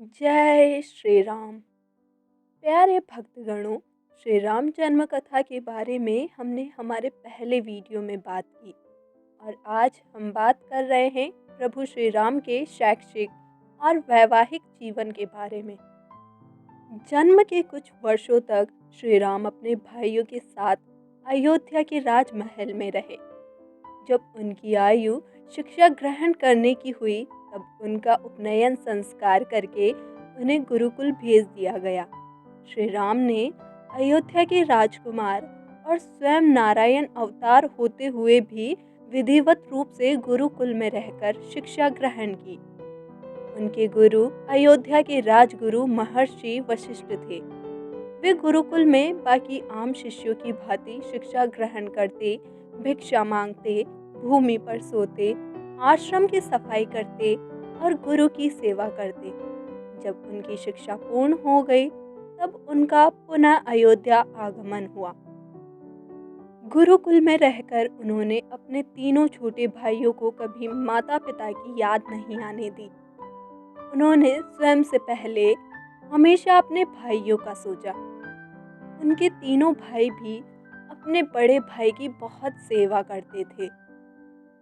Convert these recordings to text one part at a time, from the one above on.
जय श्री राम। प्यारे भक्तगणों, श्री राम जन्म कथा के बारे में हमने हमारे पहले वीडियो में बात की और आज हम बात कर रहे हैं प्रभु श्री राम के शैक्षिक और वैवाहिक जीवन के बारे में। जन्म के कुछ वर्षों तक श्री राम अपने भाइयों के साथ अयोध्या के राजमहल में रहे। जब उनकी आयु शिक्षा ग्रहण करने की हुई तब उनका उपनयन संस्कार करके उन्हें गुरुकुल भेज दिया गया। श्री राम ने अयोध्या के राजकुमार और स्वयं नारायण अवतार होते हुए भी विधिवत रूप से गुरुकुल में रहकर शिक्षा ग्रहण की। उनके गुरु अयोध्या के राजगुरु महर्षि वशिष्ठ थे। वे गुरुकुल में बाकी आम शिष्यों की भांति शिक्षा ग्रहण करते, भिक्षा मांगते, भूमि पर सोते, आश्रम की सफाई करते और गुरु की सेवा करते। जब उनकी शिक्षा पूर्ण हो गई तब उनका पुनः अयोध्या आगमन हुआ। गुरुकुल में रहकर उन्होंने अपने तीनों छोटे भाइयों को कभी माता पिता की याद नहीं आने दी। उन्होंने स्वयं से पहले हमेशा अपने भाइयों का सोचा। उनके तीनों भाई भी अपने बड़े भाई की बहुत सेवा करते थे।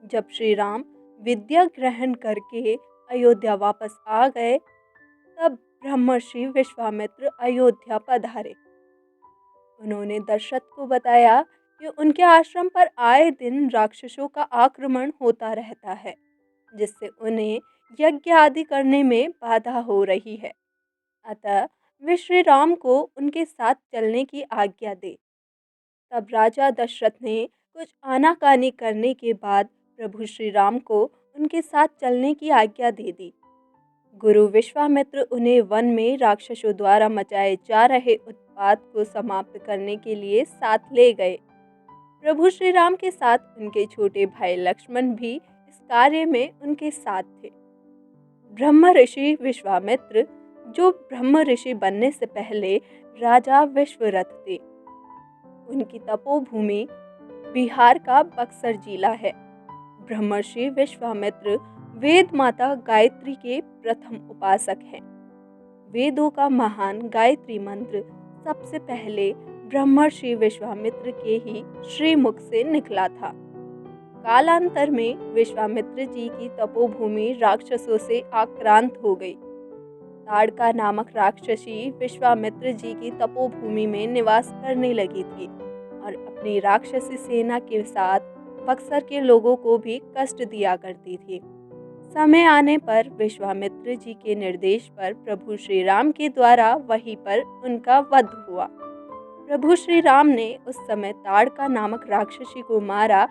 जब श्री राम विद्या ग्रहण करके अयोध्या वापस आ गए तब ब्रह्मर्षि विश्वामित्र अयोध्या पधारे। उन्होंने दशरथ को बताया कि उनके आश्रम पर आए दिन राक्षसों का आक्रमण होता रहता है, जिससे उन्हें यज्ञ आदि करने में बाधा हो रही है। अतः वे श्री राम को उनके साथ चलने की आज्ञा दे। तब राजा दशरथ ने कुछ आनाकानी करने के बाद प्रभु श्री राम को उनके साथ चलने की आज्ञा दे दी। गुरु विश्वामित्र उन्हें वन में राक्षसों द्वारा मचाए जा रहे उत्पात को समाप्त करने के लिए साथ ले गए। प्रभु श्री राम के साथ उनके छोटे भाई लक्ष्मण भी इस कार्य में उनके साथ थे। ब्रह्म ऋषि विश्वामित्र, जो ब्रह्म ऋषि बनने से पहले राजा विश्वरथ थे, उनकी तपोभूमि बिहार का बक्सर जिला है। ब्रह्मर्षि विश्वामित्र वेद माता गायत्री के प्रथम उपासक हैं। वेदों का महान गायत्री मंत्र सबसे पहले ब्रह्मर्षि विश्वामित्र के ही श्रीमुख से निकला था। कालांतर में विश्वामित्र जी की तपोभूमि राक्षसों से आक्रांत हो गई। ताड़का नामक राक्षसी विश्वामित्र जी की तपोभूमि में निवास करने लगी थी और अपनी राक्षसी सेना के साथ बक्सर के लोगों को भी कष्ट दिया करती थी। समय आने पर विश्वामित्र जी के निर्देश पर प्रभु श्री राम के द्वारा वहीं पर उनका वध हुआ। प्रभु श्री राम ने उस समय ताड़का नामक राक्षसी को मारा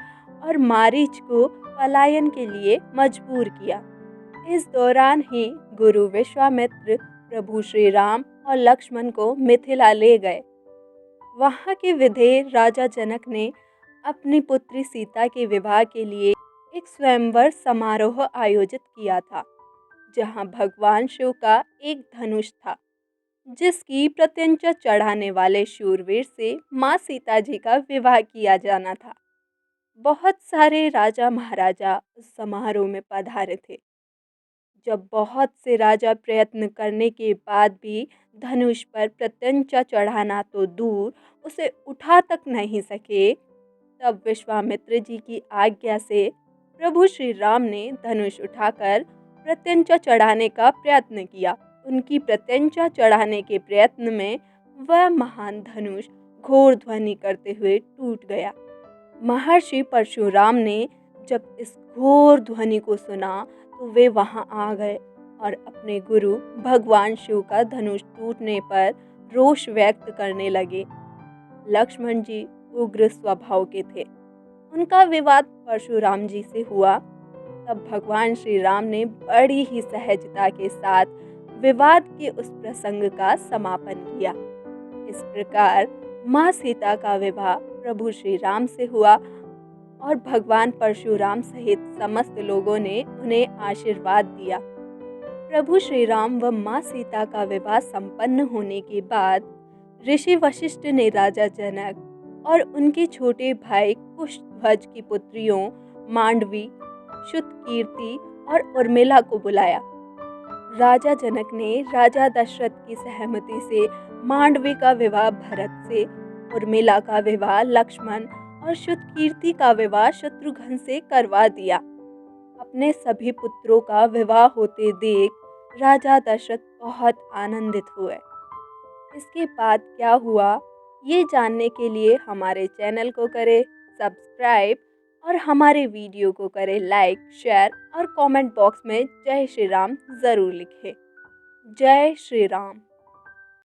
और मारीच को पलायन के लिए मजबूर किया। इस दौरान ही गुरु विश्वामित्र प्रभु श्री राम और लक्ष्मण को मिथिला ले गए। वहाँ के विधेय राजा जनक ने अपनी पुत्री सीता के विवाह के लिए एक स्वयंवर समारोह आयोजित किया था, जहाँ भगवान शिव का एक धनुष था, जिसकी प्रत्यंचा चढ़ाने वाले शूरवीर से माँ सीता जी का विवाह किया जाना था। बहुत सारे राजा महाराजा उस समारोह में पधारे थे। जब बहुत से राजा प्रयत्न करने के बाद भी धनुष पर प्रत्यंचा चढ़ाना तो दूर उसे उठा तक नहीं सके, तब विश्वामित्र जी की आज्ञा से प्रभु श्री राम ने धनुष उठाकर प्रत्यंचा चढ़ाने का प्रयत्न किया। उनकी प्रत्यंचा चढ़ाने के प्रयत्न में वह महान धनुष घोर ध्वनि करते हुए टूट गया। महर्षि परशुराम ने जब इस घोर ध्वनि को सुना तो वे वहां आ गए और अपने गुरु भगवान शिव का धनुष टूटने पर रोष व्यक्त करने लगे। लक्ष्मण जी उग्र स्वभाव के थे। उनका विवाद परशुराम जी से हुआ। तब भगवान श्री राम ने बड़ी ही सहजता के साथ विवाद के उस प्रसंग का समापन किया। इस प्रकार माँ सीता का विवाह प्रभु श्री राम से हुआ और भगवान परशुराम सहित समस्त लोगों ने उन्हें आशीर्वाद दिया। प्रभु श्री राम व माँ सीता का विवाह संपन्न होने के बाद ऋषि वशिष्ठ ने राजा जनक और उनके छोटे भाई कुशध्वज की पुत्रियों मांडवी, शुतकीर्ति और उर्मिला को बुलाया। राजा जनक ने राजा दशरथ की सहमति से मांडवी का विवाह भरत से, उर्मिला का विवाह लक्ष्मण और श्रुतकीर्ति का विवाह शत्रुघ्न से करवा दिया। अपने सभी पुत्रों का विवाह होते देख राजा दशरथ बहुत आनंदित हुए। इसके बाद क्या हुआ, ये जानने के लिए हमारे चैनल को करें सब्सक्राइब और हमारे वीडियो को करें लाइक, शेयर और कमेंट बॉक्स में जय श्री राम ज़रूर लिखें। जय श्री राम।